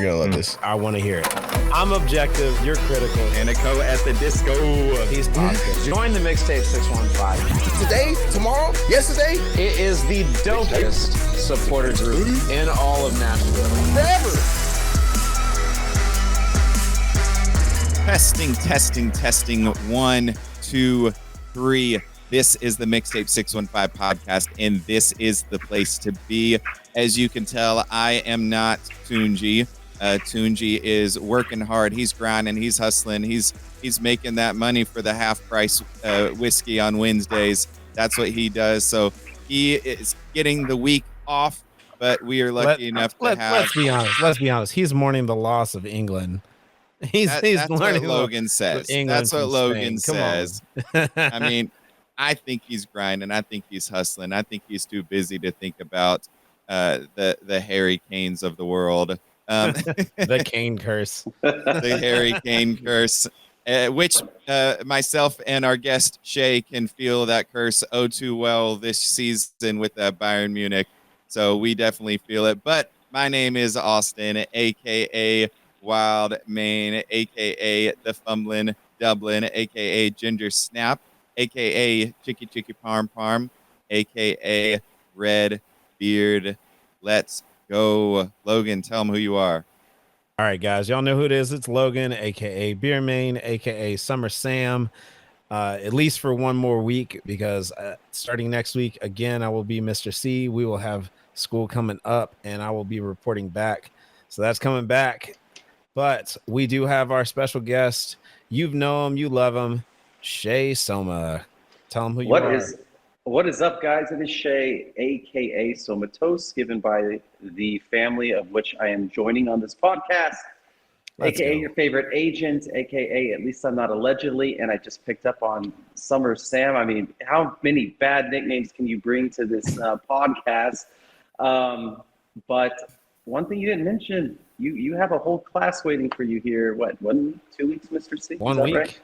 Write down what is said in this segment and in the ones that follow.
You're gonna love this. I want to hear it. I'm objective. You're critical. Panico at the disco. He's positive. Join the Mixtape 615. Today, tomorrow, yesterday, It is the dopest supporter group in all of Nashville. forever. Testing. 1, 2, 3. This is the Mixtape 615 podcast, and this is the place to be. As you can tell, I am not Tunji. Tunji is working hard. He's grinding. He's hustling. He's making that money for the half price whiskey on Wednesdays. That's what he does. So he is getting the week off, but we are lucky enough to have. Let's be honest. He's mourning the loss of England. That's what Logan says. That's what Logan says. I mean, I think he's grinding. I think he's hustling. I think he's too busy to think about the Harry Canes of the world. The Kane curse. The Harry Kane curse, which myself and our guest Shea can feel that curse oh too well this season with Bayern Munich. So we definitely feel it. But my name is Austin, a.k.a. Wild Maine, a.k.a. The Fumbling Dublin, a.k.a. Ginger Snap, a.k.a. Chicky Parm, a.k.a. Red Beard. Let's go. Logan, tell them who you are. All right, guys. Y'all know who it is. It's Logan, a.k.a. Beer Main, a.k.a. Summer Sam, at least for one more week, because starting next week, again, I will be Mr. C. We will have school coming up, and I will be reporting back. So that's coming back. But we do have our special guest. You know him. You love him. Shea Soma. Tell him who you are. What is up, guys? It is Shea, a.k.a. Somatos, given by the family of which I am joining on this podcast. A.k.a. your favorite agent, a.k.a. at least I'm not allegedly, and I just picked up on Summer Sam. I mean, how many bad nicknames can you bring to this podcast? But one thing you didn't mention, you have a whole class waiting for you here. What, 2 weeks, Mr. C? 1 week. Right?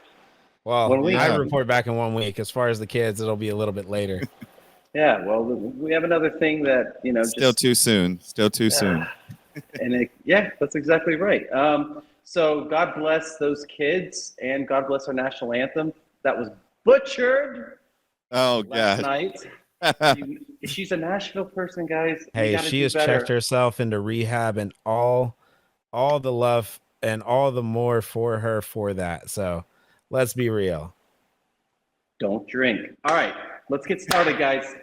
Well, 1 week. I report back in 1 week. As far as the kids, it'll be a little bit later. Yeah, well, we have another thing that, Still too soon. And that's exactly right. So God bless those kids, and God bless our national anthem that was butchered last night. She's a Nashville person, guys. Hey, she has checked herself into rehab, and all the love and all the more for her for that. So let's be real. Don't drink. All right, let's get started, guys.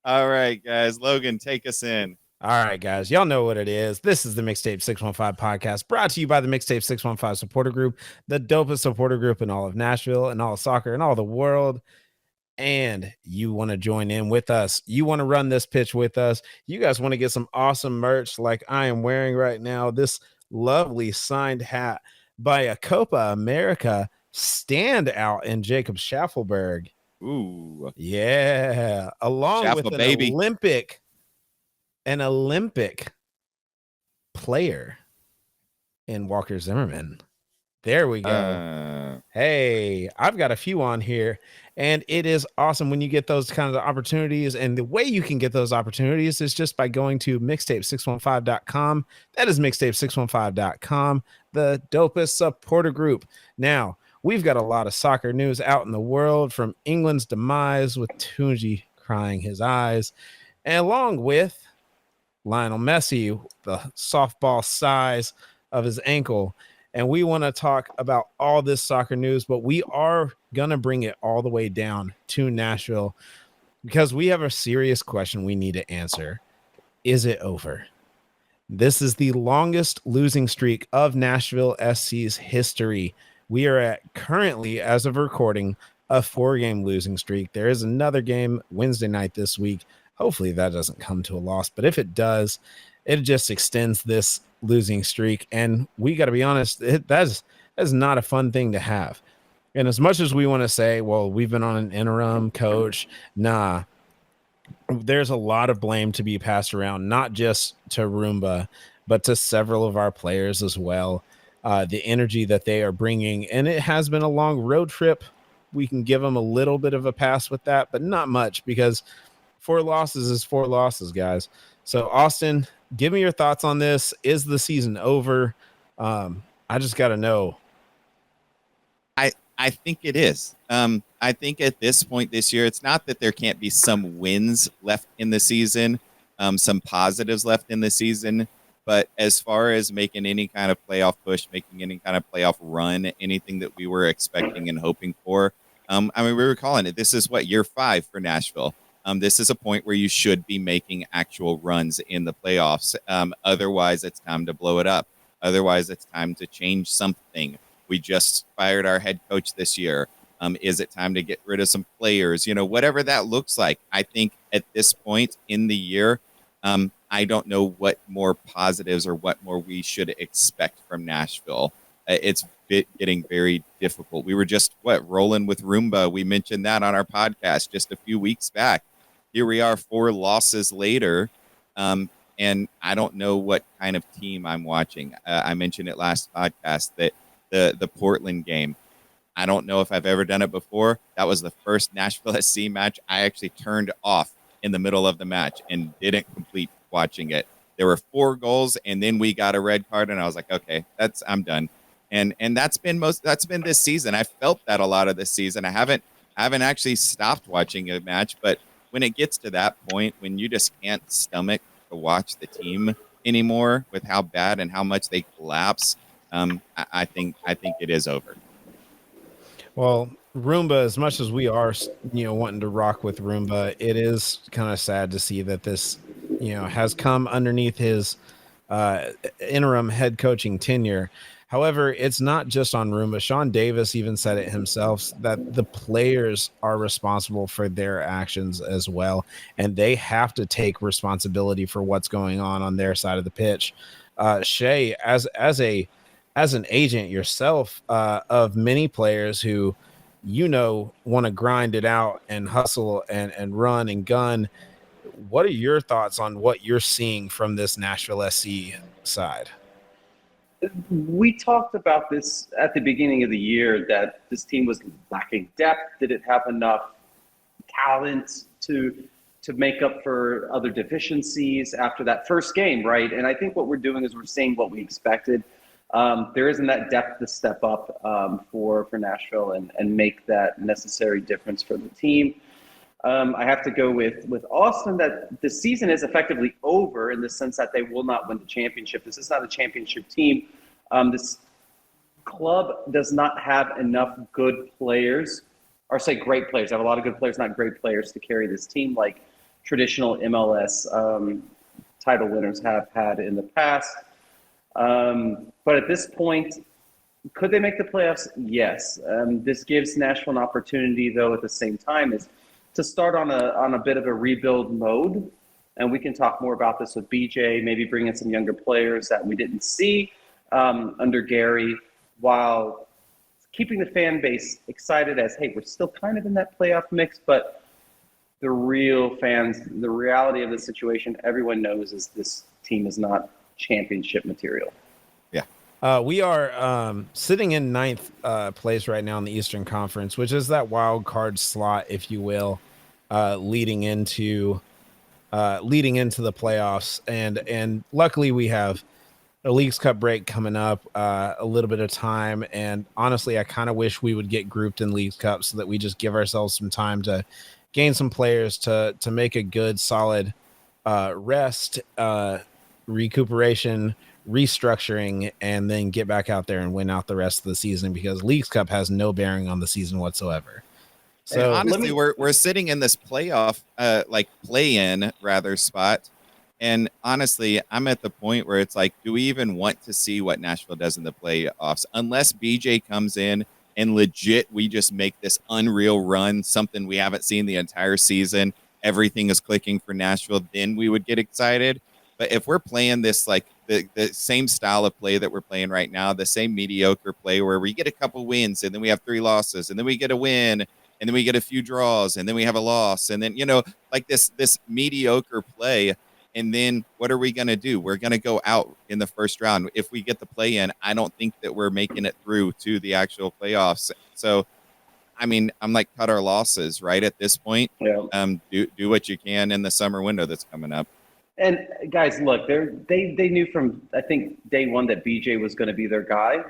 All right, guys. Logan, take us in. All right, guys. Y'all know what it is. This is the Mixtape 615 podcast, brought to you by the Mixtape 615 supporter group, the dopest supporter group in all of Nashville and all of soccer and all the world. And you want to join in with us. You want to run this pitch with us. You guys want to get some awesome merch like I am wearing right now. This lovely signed hat by a Copa America standout in Jacob Schaffelberg. Ooh. Yeah. Along with an Olympic player in Walker Zimmerman. There we go. Hey, I've got a few on here, and it is awesome when you get those kinds of opportunities. And the way you can get those opportunities is just by going to mixtape615.com. That is mixtape615.com, the dopest supporter group. Now, we've got a lot of soccer news out in the world, from England's demise with Tunji crying his eyes, and along with Lionel Messi, the softball size of his ankle. And we want to talk about all this soccer news, but we are going to bring it all the way down to Nashville because we have a serious question we need to answer. Is it over? This is the longest losing streak of Nashville SC's history. We are at currently, as of recording, a 4-game losing streak. There is another game Wednesday night this week. Hopefully that doesn't come to a loss, but if it does, it just extends this losing streak. And we got to be honest, that's not a fun thing to have. And as much as we want to say, well, we've been on an interim coach, there's a lot of blame to be passed around, not just to Roomba, but to several of our players as well. The energy that they are bringing, and it has been a long road trip. We can give them a little bit of a pass with that, but not much, because 4 losses is 4 losses, guys. So Austin, give me your thoughts on this. Is the season over? I just got to know. I think it is. I think at this point this year, it's not that there can't be some wins left in the season, some positives left in the season, but as far as making any kind of playoff push, making any kind of playoff run, anything that we were expecting and hoping for, I mean, we were calling it. This is what, year 5 for Nashville. This is a point where you should be making actual runs in the playoffs. Otherwise, it's time to blow it up. Otherwise, it's time to change something. We just fired our head coach this year. Is it time to get rid of some players? You know, whatever that looks like. I think at this point in the year, I don't know what more positives or what more we should expect from Nashville. It's getting very difficult. We were just, rolling with Roomba. We mentioned that on our podcast just a few weeks back. Here we are 4 losses later. And I don't know what kind of team I'm watching. I mentioned it last podcast that the Portland game, I don't know if I've ever done it before. That was the first Nashville SC match I actually turned off in the middle of the match and didn't complete watching it. There were 4 goals, and then we got a red card, and I was like, okay, I'm done. And that's been this season. I felt that a lot of this season. I haven't actually stopped watching a match, but when it gets to that point, when you just can't stomach to watch the team anymore with how bad and how much they collapse, I think it is over. Well, Roomba, as much as we are, wanting to rock with Roomba, it is kind of sad to see that this, has come underneath his interim head coaching tenure. However, it's not just on Roomba. Sean Davis even said it himself that the players are responsible for their actions as well, and they have to take responsibility for what's going on their side of the pitch. Shea, as an agent yourself of many players who, want to grind it out and hustle and run and gun, what are your thoughts on what you're seeing from this Nashville SC side? We talked about this at the beginning of the year, that this team was lacking depth. Did it have enough talent to make up for other deficiencies after that first game, right? And I think what we're doing is we're seeing what we expected. There isn't that depth to step up for Nashville and make that necessary difference for the team. I have to go with Austin that the season is effectively over in the sense that they will not win the championship. This is not a championship team. This club does not have enough good players, or say great players. I have a lot of good players, not great players, to carry this team like traditional MLS title winners have had in the past. But at this point, could they make the playoffs? Yes. This gives Nashville an opportunity, though, at the same time, is to start on a bit of a rebuild mode. And we can talk more about this with BJ, maybe bring in some younger players that we didn't see under Gary, while keeping the fan base excited as, hey, we're still kind of in that playoff mix, but the real fans, the reality of the situation, everyone knows is this team is not championship material. Yeah. We are sitting in 9th place right now in the Eastern Conference, which is that wild card slot, if you will, leading into the playoffs. And luckily we have a Leagues Cup break coming up, a little bit of time. And honestly, I kind of wish we would get grouped in Leagues Cup so that we just give ourselves some time to gain some players to make a good, solid rest, recuperation, restructuring, and then get back out there and win out the rest of the season, because Leagues Cup has no bearing on the season whatsoever. So and honestly, we're sitting in this playoff, play-in rather spot. And honestly, I'm at the point where it's like, do we even want to see what Nashville does in the playoffs? Unless BJ comes in and legit, we just make this unreal run, something we haven't seen the entire season. Everything is clicking for Nashville. Then we would get excited. But if we're playing this, like the same style of play that we're playing right now, the same mediocre play where we get a couple wins and then we have 3 losses and then we get a win and then we get a few draws and then we have a loss. And then, like this mediocre play. And then what are we going to do? We're going to go out in the first round. If we get the play in, I don't think that we're making it through to the actual playoffs. So, I mean, I'm like, cut our losses right at this point. Yeah. Do what you can in the summer window that's coming up. And guys, look, they knew from, I think, day one that BJ was going to be their guy.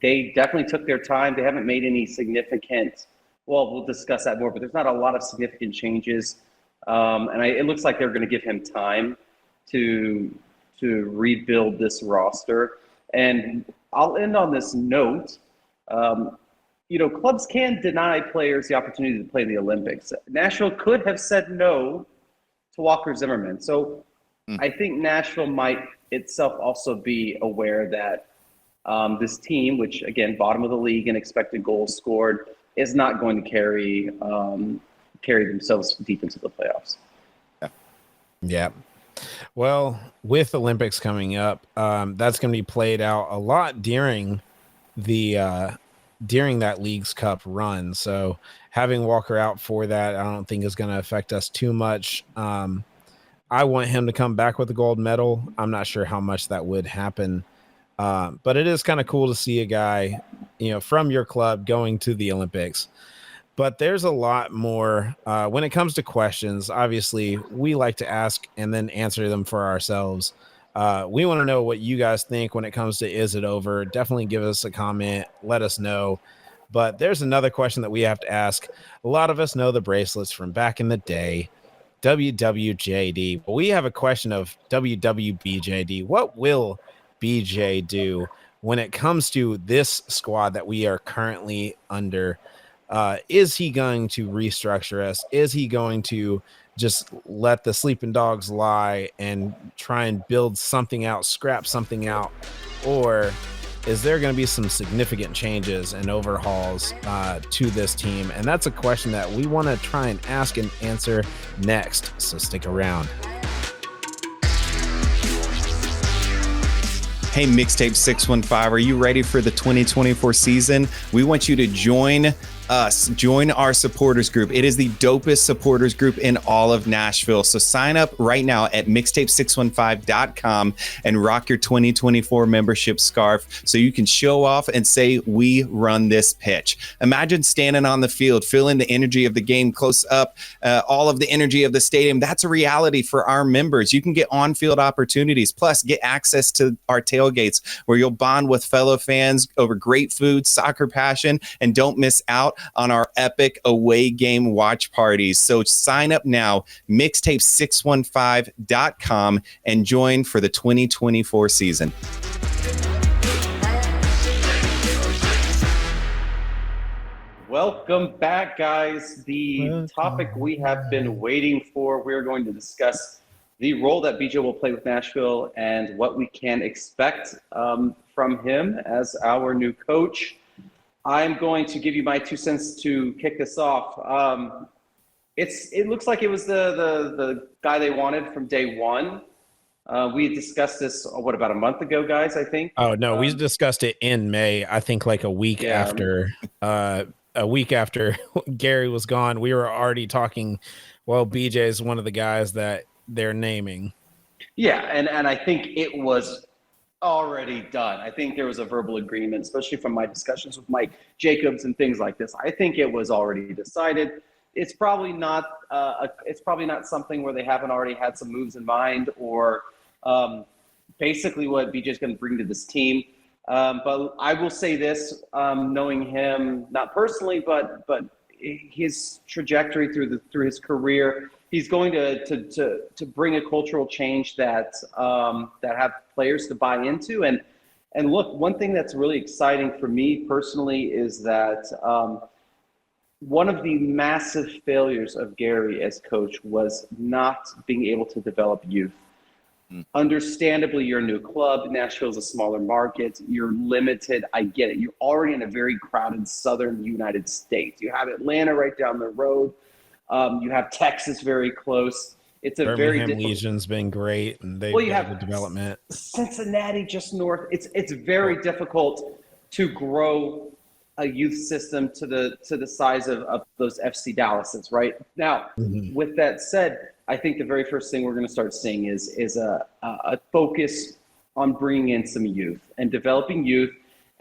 They definitely took their time. They haven't made any significant, well, we'll discuss that more, but there's not a lot of significant changes. It looks like they're going to give him time to rebuild this roster. And I'll end on this note. Clubs can deny players the opportunity to play in the Olympics. Nashville could have said no to Walker Zimmerman. So I think Nashville might itself also be aware that this team, which again, bottom of the league in expected goals scored, is not going to carry themselves deep into the playoffs. Yeah. Well, with Olympics coming up, that's going to be played out a lot during that Leagues Cup run. So having Walker out for that, I don't think is going to affect us too much. I want him to come back with a gold medal. I'm not sure how much that would happen. But it is kind of cool to see a guy, from your club going to the Olympics. But there's a lot more when it comes to questions. Obviously, we like to ask and then answer them for ourselves. We want to know what you guys think when it comes to Is It Over? Definitely give us a comment. Let us know. But there's another question that we have to ask. A lot of us know the bracelets from back in the day, WWJD. But we have a question of WWBJD. What will BJ do when it comes to this squad that we are currently under? Is he going to restructure us? Is he going to just let the sleeping dogs lie and try and build something out, scrap something out? Or is there going to be some significant changes and overhauls to this team? And that's a question that we want to try and ask and answer next. So stick around. Hey, Mixtape 615, are you ready for the 2024 season? We want you to join us. Join our supporters group. It is the dopest supporters group in all of Nashville. So sign up right now at mixtape615.com and rock your 2024 membership scarf so you can show off and say, we run this pitch. Imagine standing on the field, feeling the energy of the game close up, all of the energy of the stadium. That's a reality for our members. You can get on-field opportunities, plus get access to our tailgates where you'll bond with fellow fans over great food, soccer passion, and don't miss out on our epic away game watch parties. So sign up now, mixtape615.com, and join for the 2024 season. Welcome back, guys. The topic we have been waiting for, we're going to discuss the role that BJ will play with Nashville and what we can expect from him as our new coach. I'm going to give you my 2 cents to kick this off. It looks like it was the guy they wanted from day one. We discussed this, about a month ago, guys, I think? Oh, no, we discussed it in May, I think like a week after Gary was gone. We were already talking, BJ is one of the guys that they're naming. Yeah, and I think it was already done. I think there was a verbal agreement, especially from my discussions with Mike Jacobs and things like this. I think it was already decided. It's probably not something where they haven't already had some moves in mind or basically what BJ is going to bring to this team. But I will say this, knowing him not personally, but his trajectory through his career, he's going to bring a cultural change that have players to buy into. And look, one thing that's really exciting for me personally is that one of the massive failures of Gary as coach was not being able to develop youth. Understandably, you're a new club. Nashville's a smaller market. You're limited. I get it. You're already in a very crowded southern United States. You have Atlanta right down the road. You have Texas very close. It's a Birmingham very difficult. Legion's been great, and they've you got have the development. Cincinnati just north. It's very difficult to grow a youth system to the size of those FC Dallases, right? Now, with that said, I think the very first thing we're going to start seeing is a focus on bringing in some youth and developing youth.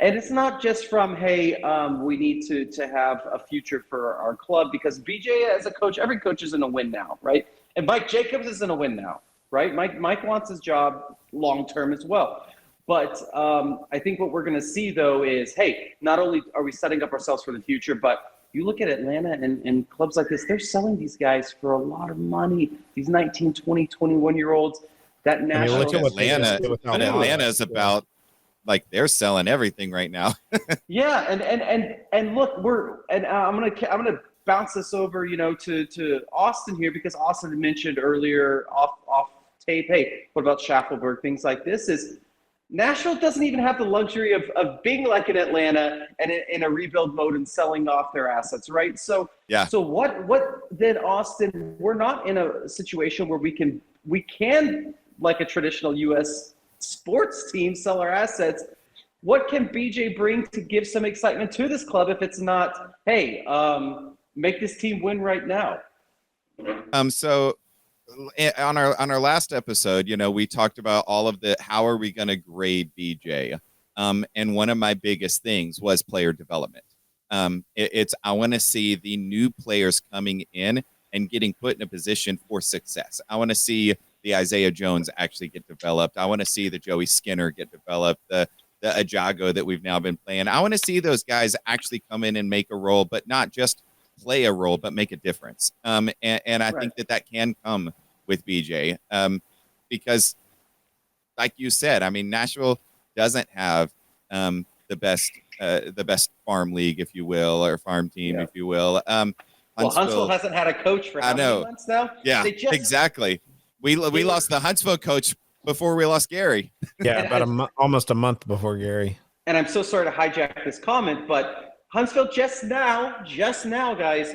And it's not just from, hey, we need to have a future for our club, because BJ as a coach, every coach is in a win now, right? And Mike Jacobs is in a win now, right? Mike wants his job long-term as well. But I think what we're going to see, though, is, hey, not only are we setting up ourselves for the future, but you look at Atlanta and clubs like this, they're selling these guys for a lot of money. These 19, 20, 21-year-olds. That national. Look at what Atlanta is about. Like they're selling everything right now. Yeah, and look, I'm gonna bounce this over, to Austin here, because Austin mentioned earlier off tape. Hey, what about Schaffelberg? Things like this is. Nashville doesn't even have the luxury of being like an Atlanta and in a rebuild mode and selling off their assets, right? So yeah. So what then, Austin? We're not in a situation where we can like a traditional U.S. sports team sell our assets. What can BJ bring to give some excitement to this club if it's not, hey, make this team win right now? So on our last episode, we talked about all of how are we going to grade BJ? And one of my biggest things was player development. I want to see the new players coming in and getting put in a position for success. I want to see the Isaiah Jones actually get developed. I want to see the Joey Skinner get developed, the Ajago that we've now been playing. I want to see those guys actually come in and make a role, but not just play a role, but make a difference. And I think that can come with BJ, because like you said, I mean, Nashville doesn't have the best farm league, if you will, or farm team, if you will. Huntsville hasn't had a coach for how many months now? Yeah, exactly. We lost the Huntsville coach before we lost Gary. Yeah, about almost a month before Gary. And I'm so sorry to hijack this comment, but Huntsville just now, guys,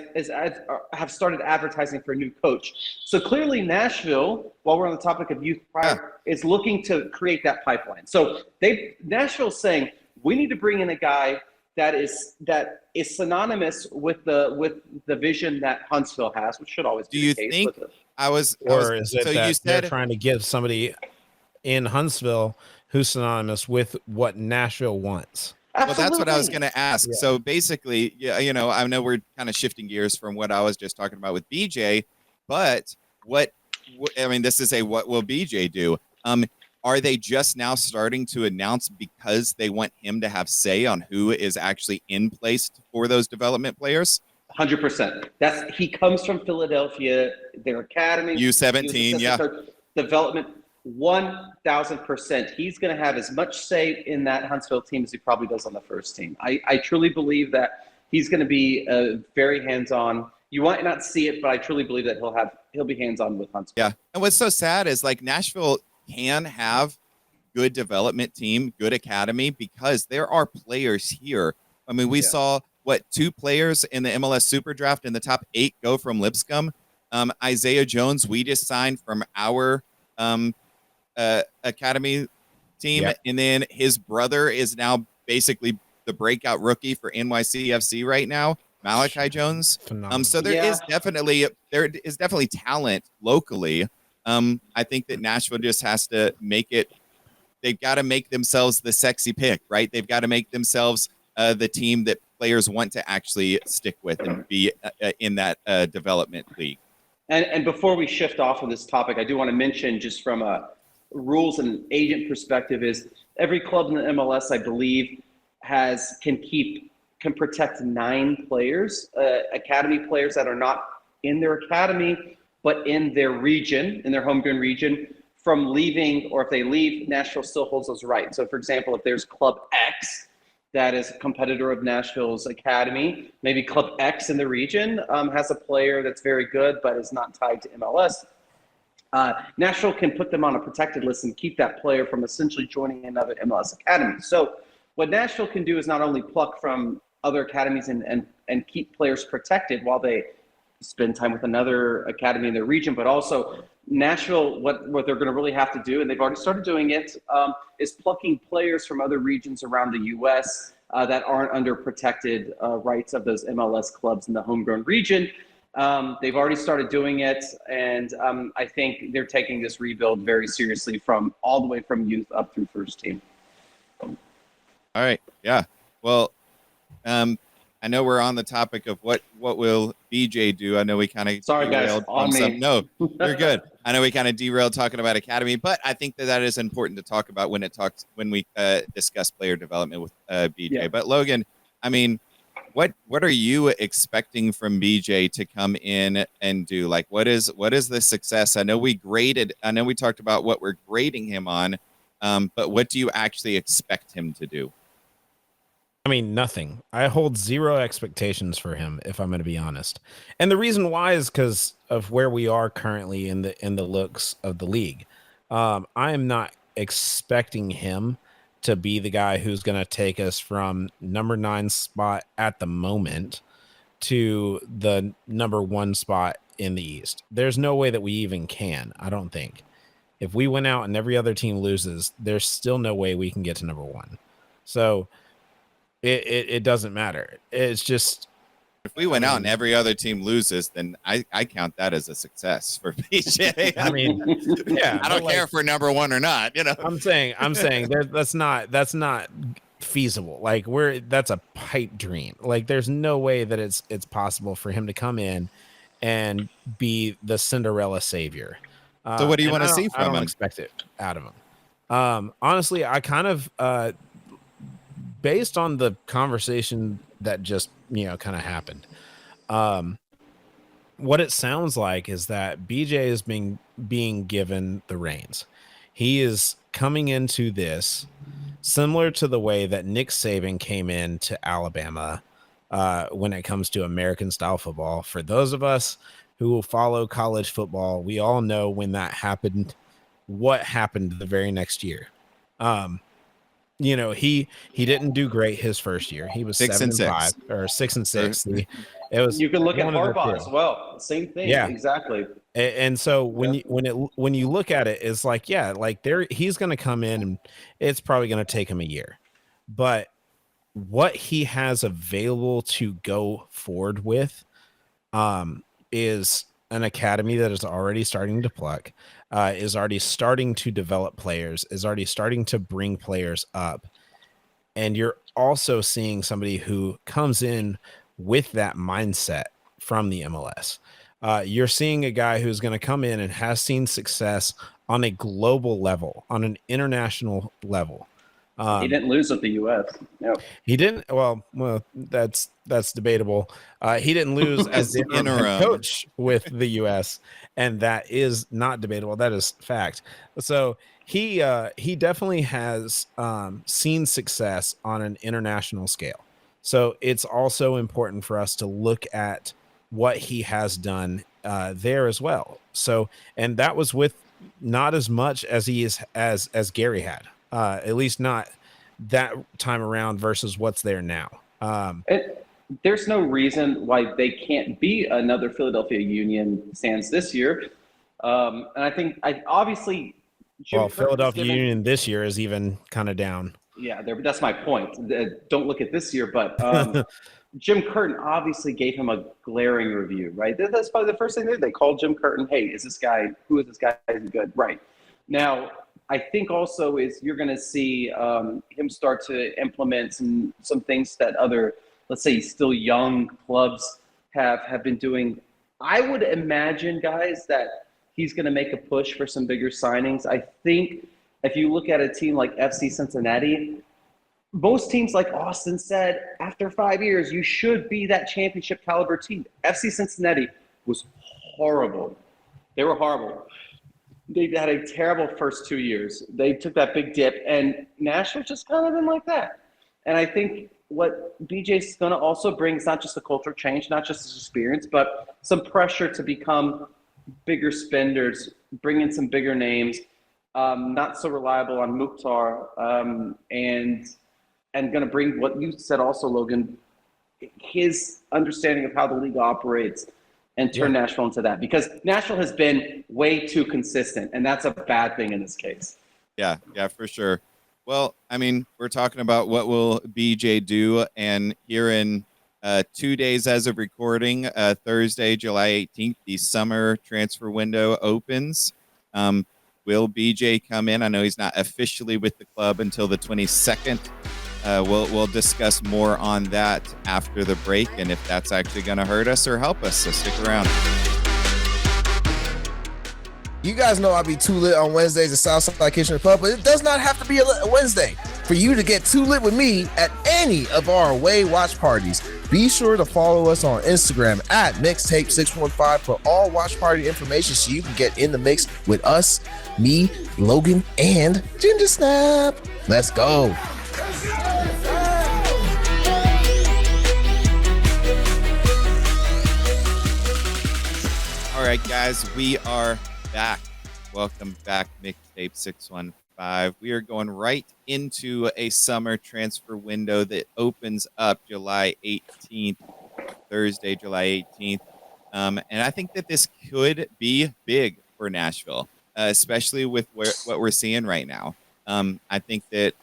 have started advertising for a new coach. So clearly Nashville, while we're on the topic of youth prior, is looking to create that pipeline. So Nashville's saying, we need to bring in a guy that is synonymous with the vision that Huntsville has, which should always be the case. Is it that they're trying to give somebody in Huntsville who's synonymous with what Nashville wants? Absolutely. Well, that's what I was going to ask. Yeah. So basically, I know we're kind of shifting gears from what I was just talking about with BJ, but this is what will BJ do? Are they just now starting to announce because they want him to have say on who is actually in place for those development players? 100%. He comes from Philadelphia, their academy. U17, development. 1,000%. He's going to have as much say in that Huntsville team as he probably does on the first team. I truly believe that he's going to be very hands-on. You might not see it, but I truly believe that he'll be hands-on with Huntsville. Yeah, and what's so sad is like Nashville can have good development team, good academy, because there are players here. I mean, we saw 2 players in the MLS Super Draft in the top 8 go from Lipscomb. Isaiah Jones, we just signed from our academy team, and then his brother is now basically the breakout rookie for NYCFC right now, Malachi Jones. So there is definitely talent locally. I think that Nashville just has to they've got to make themselves the sexy pick, right? They've got to make themselves the team that players want to actually stick with and be in that development league. And before we shift off of this topic, I do want to mention, just from a rules and agent perspective, is every club in the MLS, I believe, can protect 9 players, academy players that are not in their academy, but in their region, in their homegrown region, from leaving, or if they leave, Nashville still holds those rights. So for example, if there's Club X that is a competitor of Nashville's academy, maybe Club X in the region has a player that's very good but is not tied to MLS, Nashville can put them on a protected list and keep that player from essentially joining another MLS academy. So what Nashville can do is not only pluck from other academies and keep players protected while they spend time with another academy in their region, but also Nashville, what they're going to really have to do, and they've already started doing it, is plucking players from other regions around the U.S. That aren't under protected rights of those MLS clubs in the homegrown region. They've already started doing it, and I think they're taking this rebuild very seriously, from all the way from youth up through first team. All right, yeah. Well, I know we're on the topic of what will BJ do? I know we kind of Sorry, guys, on me. No, you're good. I know we kind of derailed talking about academy, but I think that is important to talk about when we discuss player development with BJ. Yeah. But Logan, I mean, what are you expecting from BJ to come in and do? Like, what is the success? I know we talked about what we're grading him on, but what do you actually expect him to do? I mean, nothing. I hold zero expectations for him, if I'm going to be honest. And the reason why is because of where we are currently in the looks of the league. I am not expecting him to be the guy who's going to take us from number 9 spot at the moment to the number 1 spot in the East. There's no way that we even can, I don't think. If we went out and every other team loses, there's still no way we can get to number 1. So it doesn't matter. It's just, if we went out and every other team loses, then I count that as a success for BJ. I mean, yeah, I don't care if we're number 1 or not. You know, I'm saying that's not feasible. Like that's a pipe dream. Like there's no way that it's possible for him to come in and be the Cinderella savior. So what do you want to see from him? I don't expect it out of him. Honestly, I kind of based on the conversation that just, kind of happened. What it sounds like is that BJ is being given the reins. He is coming into this similar to the way that Nick Saban came into Alabama when it comes to American style football. For those of us who follow college football, we all know when that happened, what happened the very next year. He didn't do great his first year. He was 7-5 or 6-6. It was. You can look at Harbaugh as well. Same thing. Yeah, exactly. And so when you look at it, it's like, yeah, like he's going to come in and it's probably going to take him a year, but what he has available to go forward with, is an academy that is already starting to pluck. Is already starting to develop players, is already starting to bring players up. And you're also seeing somebody who comes in with that mindset from the MLS. You're seeing a guy who's going to come in and has seen success on a global level, on an international level. He didn't lose with the U.S. No, he didn't. Well, that's debatable. He didn't lose as the interim coach with the U.S., and that is not debatable. That is fact. So he definitely has seen success on an international scale. So it's also important for us to look at what he has done there as well. So, and that was with not as much as he is as Gary had. At least not that time around versus what's there now. There's no reason why they can't be another Philadelphia Union Sands this year. And I think obviously Philadelphia Union this year is even kind of down. Yeah, that's my point. Don't look at this year, but Jim Curtin obviously gave him a glaring review, right? That's probably the first thing they called Jim Curtin. Hey, who is this guy? Is he good? Right. Now, I think also is you're going to see him start to implement some things that other, let's say, still young clubs have been doing. I would imagine, guys, that he's going to make a push for some bigger signings. I think if you look at a team like FC Cincinnati, most teams, like Austin said, after 5 years, you should be that championship caliber team. FC Cincinnati was horrible. They were horrible. They had a terrible first 2 years. They took that big dip, and Nashville just kind of been like that. And I think what BJ's going to also bring is not just a culture change, not just his experience, but some pressure to become bigger spenders, bring in some bigger names, not so reliable on Mukhtar, and going to bring what you said also, Logan, his understanding of how the league operates, and turn Nashville into that, because Nashville has been way too consistent, and that's a bad thing in this case. Yeah, for sure. Well, I mean, we're talking about what will BJ do, and here in 2 days as of recording, Thursday, July 18th, the summer transfer window opens. Will BJ come in? I know he's not officially with the club until the 22nd we'll discuss more on that after the break, and if that's actually going to hurt us or help us. So stick around. You guys know I'll be too lit on Wednesdays at Southside Kitchen Pub, but it does not have to be a Wednesday for you to get too lit with me at any of our away watch parties. Be sure to follow us on Instagram at Mixtape615 for all watch party information so you can get in the mix with us, me, Logan, and Ginger Snap. Let's go. All right, guys, we are back. Welcome back, Mixtape 615. We are going right into a summer transfer window that opens up July 18th, Thursday, July 18th. And I think that this could be big for Nashville, especially with what we're seeing right now. I think that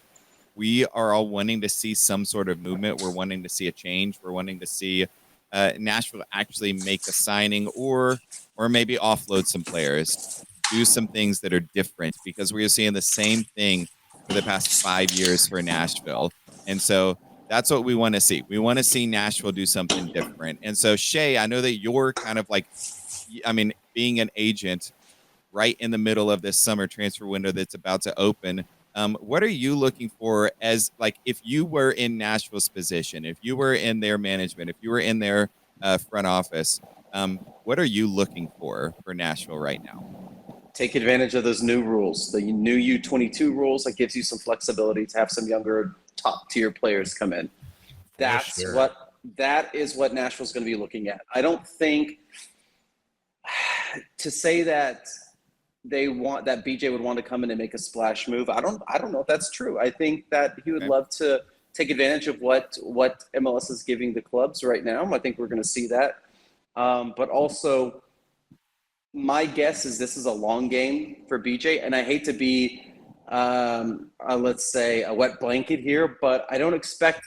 we are all wanting to see some sort of movement. We're wanting to see a change. We're wanting to see Nashville actually make a signing or maybe offload some players, do some things that are different, because we are seeing the same thing for the past 5 years for Nashville. And so that's what we want to see. We want to see Nashville do something different. And so, Shea, I know that you're kind of like, I mean, being an agent right in the middle of this summer transfer window that's about to open. What are you looking for as, like, if you were in Nashville's position, if you were in their management, if you were in their front office, what are you looking for Nashville right now? Take advantage of those new rules, the new U22 rules that gives you some flexibility to have some younger top tier players come in. That is what Nashville's going to be looking at. I don't think to say that they want that BJ would want to come in and make a splash move. I don't know if that's true. I think that he would love to take advantage of what MLS is giving the clubs right now. I think we're going to see that. But also, my guess is this is a long game for BJ, and I hate to be, let's say, a wet blanket here, but I don't expect,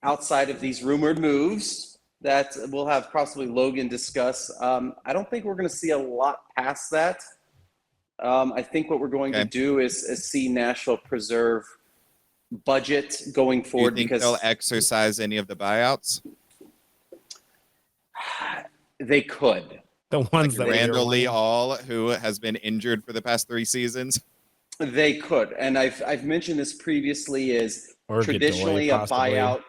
outside of these rumored moves that we'll have possibly Logan discuss, I don't think we're going to see a lot past that. I think what we're going to do is see Nashville preserve budget going forward. Do you think because they'll exercise any of the buyouts? They could. The ones like that Randall Lee Hall, who has been injured for the past 3 seasons. They could, and I've mentioned this previously. Is or traditionally Godoy, a buyout.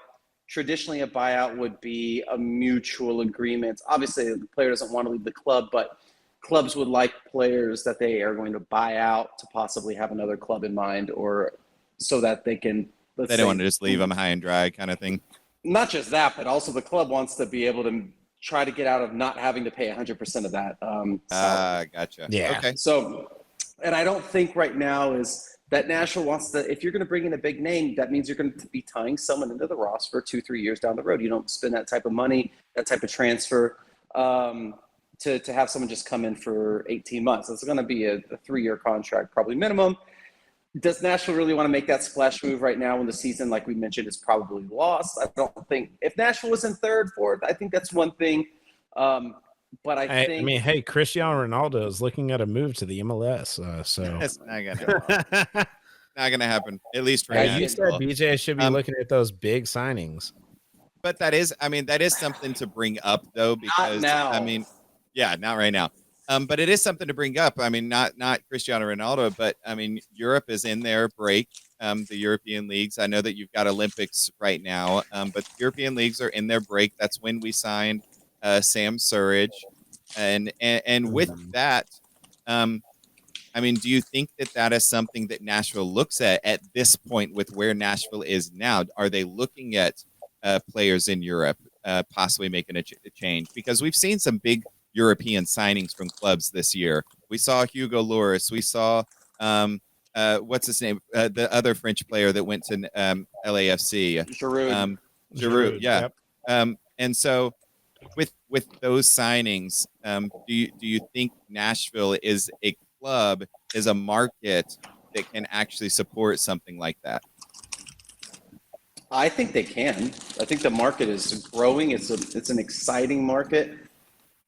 Traditionally, a buyout would be a mutual agreement. Obviously, the player doesn't want to leave the club, but clubs would like players that they are going to buy out to possibly have another club in mind, or so that they can. They don't want to just leave them high and dry, kind of thing. Not just that, but also the club wants to be able to try to get out of not having to pay 100% of that. Gotcha. Yeah. Okay. So, and I don't think right now is that Nashville wants to, if you're going to bring in a big name, that means you're going to be tying someone into the roster for 2-3 years down the road. You don't spend that type of money, that type of transfer, to have someone just come in for 18 months. It's going to be a 3-year contract, probably minimum. Does Nashville really want to make that splash move right now when the season, like we mentioned, is probably lost? I don't think. If Nashville was in third, fourth, I think that's one thing. But I think. I mean, hey, Cristiano Ronaldo is looking at a move to the MLS. So That's not gonna happen. At least for you said Nashville. BJ should be looking at those big signings. But that is something to bring up, though, because now. I mean, yeah, not right now. But it is something to bring up. I mean, not Cristiano Ronaldo, but I mean, Europe is in their break. The European leagues. I know that you've got Olympics right now, but European leagues are in their break. That's when we signed Sam Surridge, and with that, I mean, do you think that is something that Nashville looks at this point with where Nashville is now? Are they looking at players in Europe possibly making a change? Because we've seen some big European signings from clubs this year. We saw Hugo Lloris. We saw what's his name? The other French player that went to LAFC. Giroud. Giroud, yeah. Yep. And so with those signings, do you think Nashville is a club, is a market that can actually support something like that? I think they can. I think the market is growing. It's an exciting market.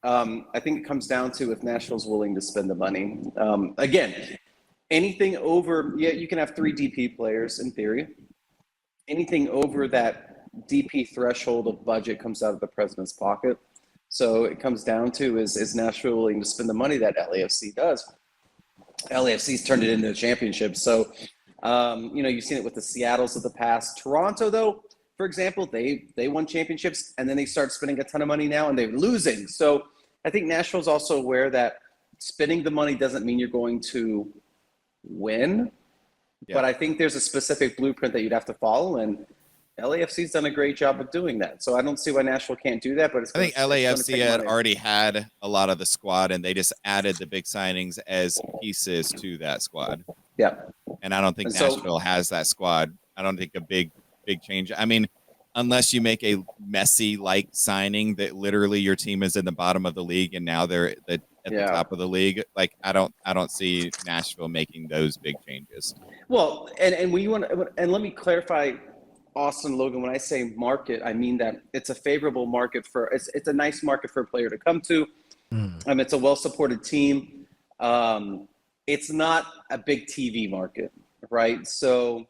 I think it comes down to if Nashville's willing to spend the money. Again, anything over, you can have 3 DP players in theory. anything over that DP threshold of budget comes out of the president's pocket. So it comes down to is Nashville willing to spend the money that LAFC does? LAFC's turned it into a championship. So, you've seen it with the Seattles of the past. Toronto, though, for example, they won championships and then they start spending a ton of money now and they're losing. So I think Nashville's also aware that spending the money doesn't mean you're going to win. Yeah. But I think there's a specific blueprint that you'd have to follow, and LAFC's done a great job of doing that. So I don't see why Nashville can't do that. But I think LAFC had already had a lot of the squad, and they just added the big signings as pieces to that squad. Yeah. And I don't think Nashville has that squad. I don't think a big change. I mean, unless you make a Messi-like signing that literally your team is in the bottom of the league and now they're at the top of the league. Like I don't see Nashville making those big changes. Well, and when you want to, and let me clarify, Austin, Logan, when I say market, I mean that it's a favorable market it's a nice market for a player to come to. It's a well-supported team. It's not a big TV market, right? So,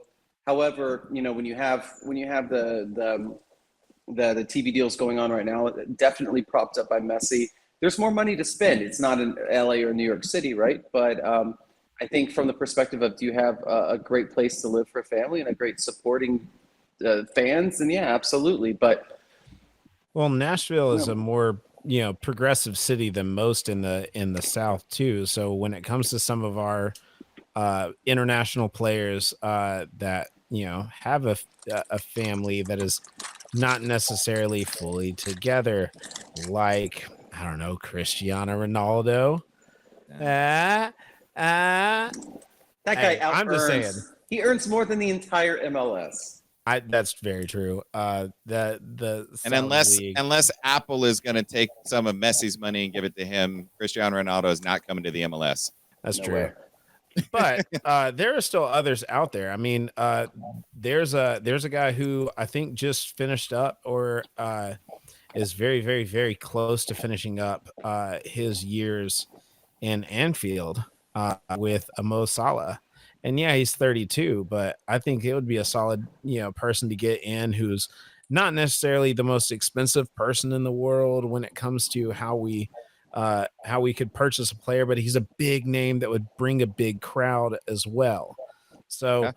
however, when you have the TV deals going on right now, definitely propped up by Messi, there's more money to spend. It's not in LA or New York City, right? But I think from the perspective of, do you have a great place to live for a family and a great supporting fans? And yeah, absolutely. But Nashville is a more progressive city than most in the South too. So when it comes to some of our international players that have a family that is not necessarily fully together, like I don't know, Cristiano Ronaldo. That guy I'm just saying, he earns more than the entire MLS. That's very true. And unless Apple is going to take some of Messi's money and give it to him, Cristiano Ronaldo is not coming to the MLS. That's true. But there are still others out there. I mean, there's a guy who I think just finished up or is very, very, very close to finishing up his years in Anfield with Mo Salah. And yeah, he's 32, but I think it would be a solid, person to get in who's not necessarily the most expensive person in the world when it comes to how we could purchase a player, but he's a big name that would bring a big crowd as well. So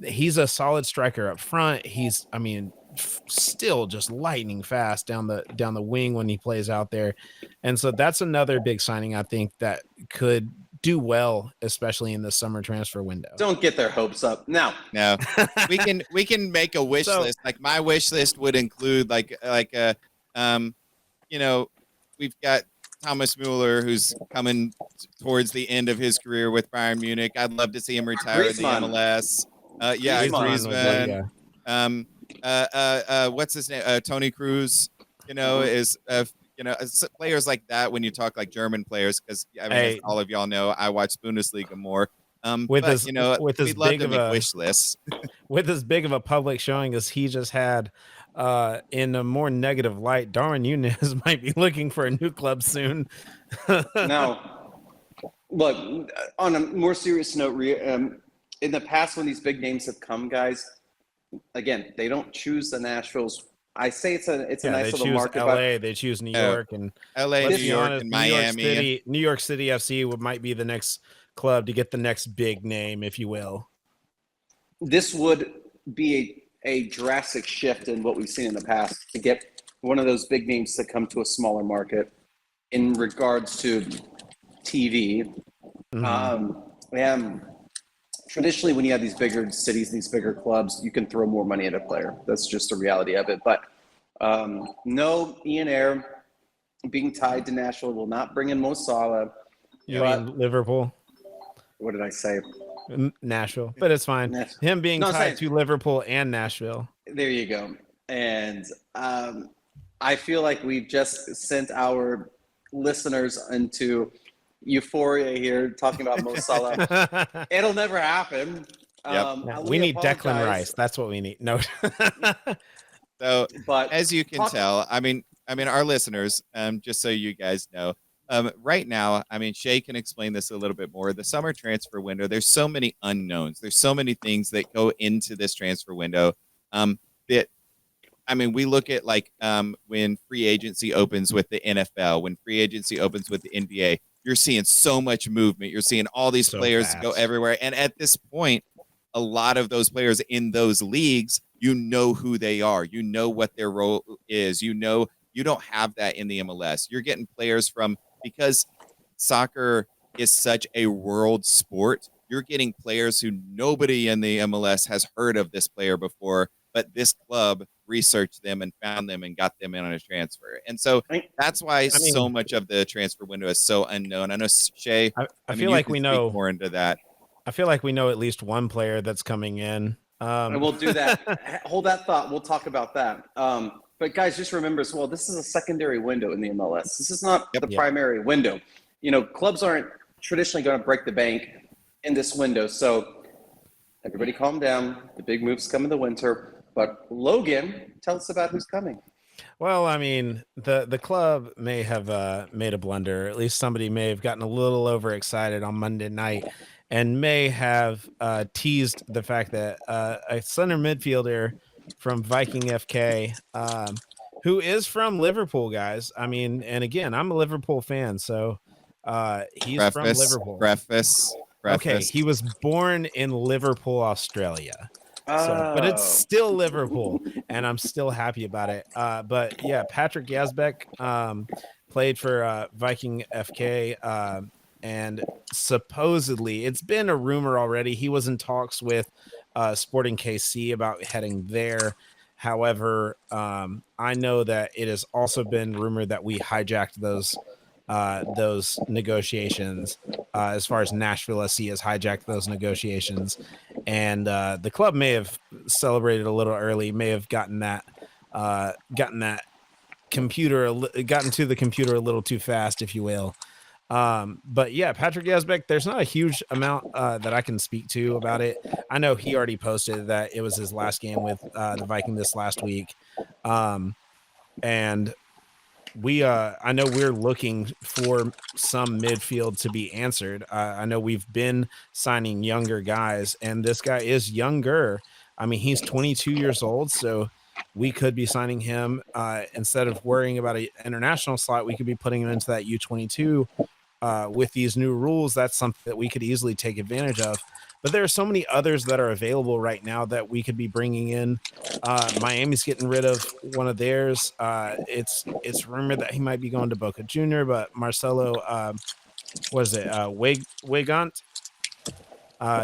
he's a solid striker up front. He's, still just lightning fast down the wing when he plays out there. And so that's another big signing I think that could do well, especially in the summer transfer window. Don't get their hopes up. No. We can make a wish list. Like my wish list would include we've got Thomas Mueller, who's coming towards the end of his career with Bayern Munich. I'd love to see him retire in the MLS. Griezmann. What's his name? Tony Cruz. Is players like that. When you talk like German players, because as all of y'all know, I watch Bundesliga more. With as big of a wish list, with as big of a public showing as he just had. In a more negative light, Darwin Núñez might be looking for a new club soon. Now, look, on a more serious note, in the past when these big names have come, guys, again, they don't choose the Nashvilles. I say it's a nice little market. LA, they choose New York and LA, New York, and Miami. New York City FC might be the next club to get the next big name, if you will. This would be a drastic shift in what we've seen in the past to get one of those big names to come to a smaller market in regards to TV. And traditionally, when you have these bigger cities, these bigger clubs, you can throw more money at a player. That's just the reality of it. But no, Ian Ayre being tied to Nashville will not bring in Mo Salah. You mean Liverpool? What did I say? Nashville, but it's fine. Him being tied to Liverpool and Nashville. There you go. And I feel like we've just sent our listeners into euphoria here, talking about Mo Salah. It'll never happen. We need Declan Rice. That's what we need. No. So, but as you can tell, I mean, our listeners, just so you guys know. Right now, Shea can explain this a little bit more. The summer transfer window, there's so many unknowns. There's so many things that go into this transfer window. that I mean, we look at like when free agency opens with the NFL, when free agency opens with the NBA, you're seeing so much movement. You're seeing all these players go everywhere. And at this point, a lot of those players in those leagues, you know who they are. You know what their role is. You know, you don't have that in the MLS. You're getting players from, because soccer is such a world sport, you're getting players who nobody in the MLS has heard of this player before, but this club researched them and found them and got them in on a transfer. And so that's why so much of the transfer window is so unknown. I know, Shea, I feel like we know more into that. I feel like we know at least one player that's coming in. And we'll do that. Hold that thought. We'll talk about that. But guys, just remember as well, this is a secondary window in the MLS. This is not the primary window. You know, clubs aren't traditionally going to break the bank in this window. So everybody calm down. The big moves come in the winter. But Logan, tell us about who's coming. Well, I mean, the club may have made a blunder. At least somebody may have gotten a little overexcited on Monday night and may have teased the fact that a center midfielder from Viking FK, who is from Liverpool, guys. I mean, and again, I'm a Liverpool fan, so he's from Liverpool. Okay, he was born in Liverpool, Australia. So, but it's still Liverpool, and I'm still happy about it. But yeah, Patrick Yazbek played for Viking FK, and supposedly it's been a rumor already. He was in talks with Sporting KC about heading there. However, I know that it has also been rumored that we hijacked those negotiations, as far as Nashville SC has hijacked those negotiations, and the club may have celebrated a little early, may have gotten to the computer a little too fast, if you will. But yeah, Patrick Yazbek, there's not a huge amount that I can speak to about it. I know he already posted that it was his last game with the Viking this last week, and I know we're looking for some midfield to be answered. I know we've been signing younger guys, and this guy is younger. I mean, he's 22 years old, so we could be signing him instead of worrying about an international slot. We could be putting him into that U22 with these new rules. That's something that we could easily take advantage of. But there are so many others that are available right now that we could be bringing in. Miami's getting rid of one of theirs. It's rumored that he might be going to Boca Junior, but Marcelo, Weigant?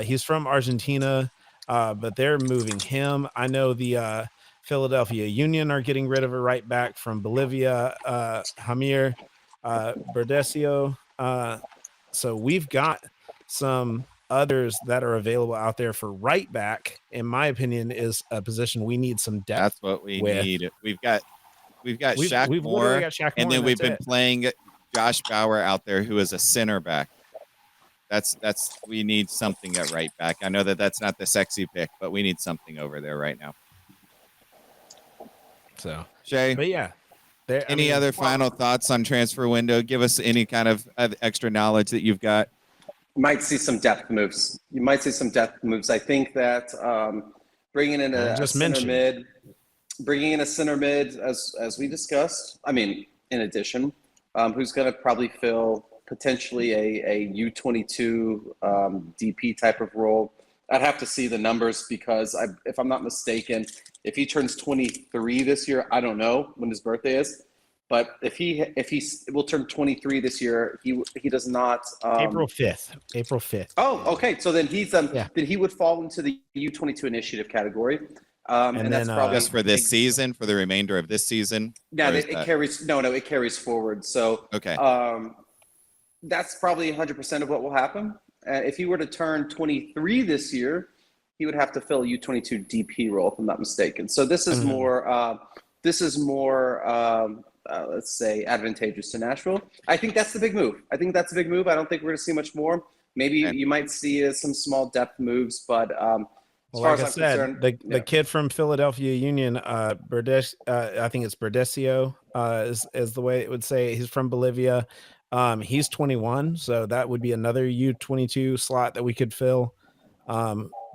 He's from Argentina, but they're moving him. I know the Philadelphia Union are getting rid of a right back from Bolivia, Hamir Berdesio. So we've got some others that are available out there for right back. In my opinion, is a position we need some depth. That's what we need. We've got Shaq Moore, and then we've been playing Josh Bauer out there, who is a center back. That's we need something at right back. I know that that's not the sexy pick, but we need something over there right now. So Shea, but yeah. Any other final thoughts on transfer window? Give us any kind of extra knowledge that you've got. You might see some depth moves. I think that bringing in a center mid, as we discussed. I mean, in addition, who's going to probably fill potentially a U22 DP type of role. I'd have to see the numbers because if I'm not mistaken, if he turns 23 this year, I don't know when his birthday is, but if he will turn 23 this year, he does not. April 5th. Oh, okay. So then then he would fall into the U22 initiative category. And that's probably just for this season, for the remainder of this season. Yeah, it carries forward. So okay, that's probably 100% of what will happen. If he were to turn 23 this year, he would have to fill a U22 DP role, if I'm not mistaken. So this is more, let's say, advantageous to Nashville. I think that's the big move. I don't think we're going to see much more. Maybe you might see some small depth moves, but as far as I'm concerned, the kid from Philadelphia Union, I think it's Berdesio, is the way it would say. He's from Bolivia. He's 21, so that would be another U22 slot that we could fill.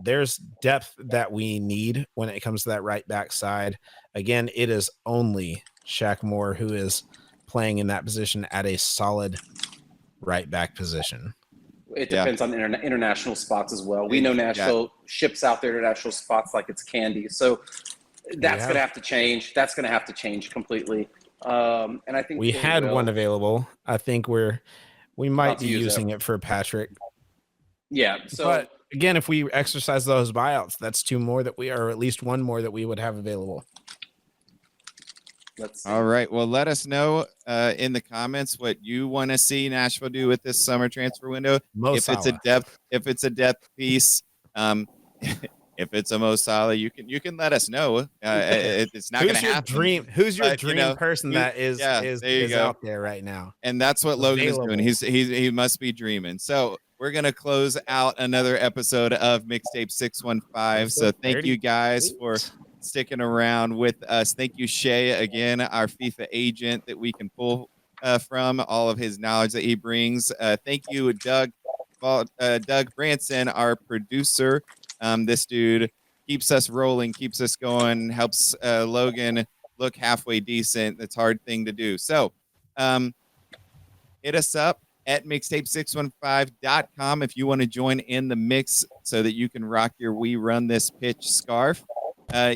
There's depth that we need when it comes to that right back side. Again, it is only Shaq Moore who is playing in that position at a solid right back position. It depends on international spots as well. We know Nashville ships out their international spots like it's candy. So that's going to have to change. That's going to have to change completely. And I think we had one available. I think we might be using it for Patrick. Yeah. So, but again, if we exercise those buyouts, that's two more that we are, at least one more that we would have available. Let's see. All right. Well, let us know in the comments what you want to see Nashville do with this summer transfer window. If it's a depth piece, if it's a Mo Salah, you can let us know. It's not going to happen. Who's your dream person that is out there right now? And that's what Logan is doing. He must be dreaming. So we're going to close out another episode of Mixtape 615. So thank you guys for sticking around with us. Thank you, Shea, again, our FIFA agent that we can pull from, all of his knowledge that he brings. Thank you, Doug Branson, our producer. This dude keeps us rolling, keeps us going, helps Logan look halfway decent. That's a hard thing to do. So hit us up at mixtape615.com if you want to join in the mix so that you can rock your We Run This Pitch scarf.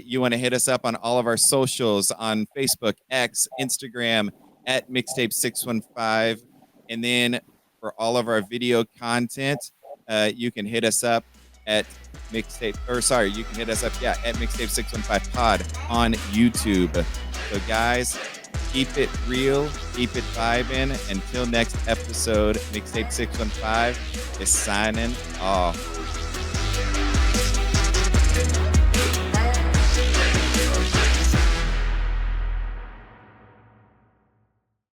You want to hit us up on all of our socials on Facebook, X, Instagram at Mixtape615. And then for all of our video content, you can hit us up at you can hit us up, at Mixtape615 Pod on YouTube. So guys, keep it real, keep it vibing. Until next episode, Mixtape 615 is signing off.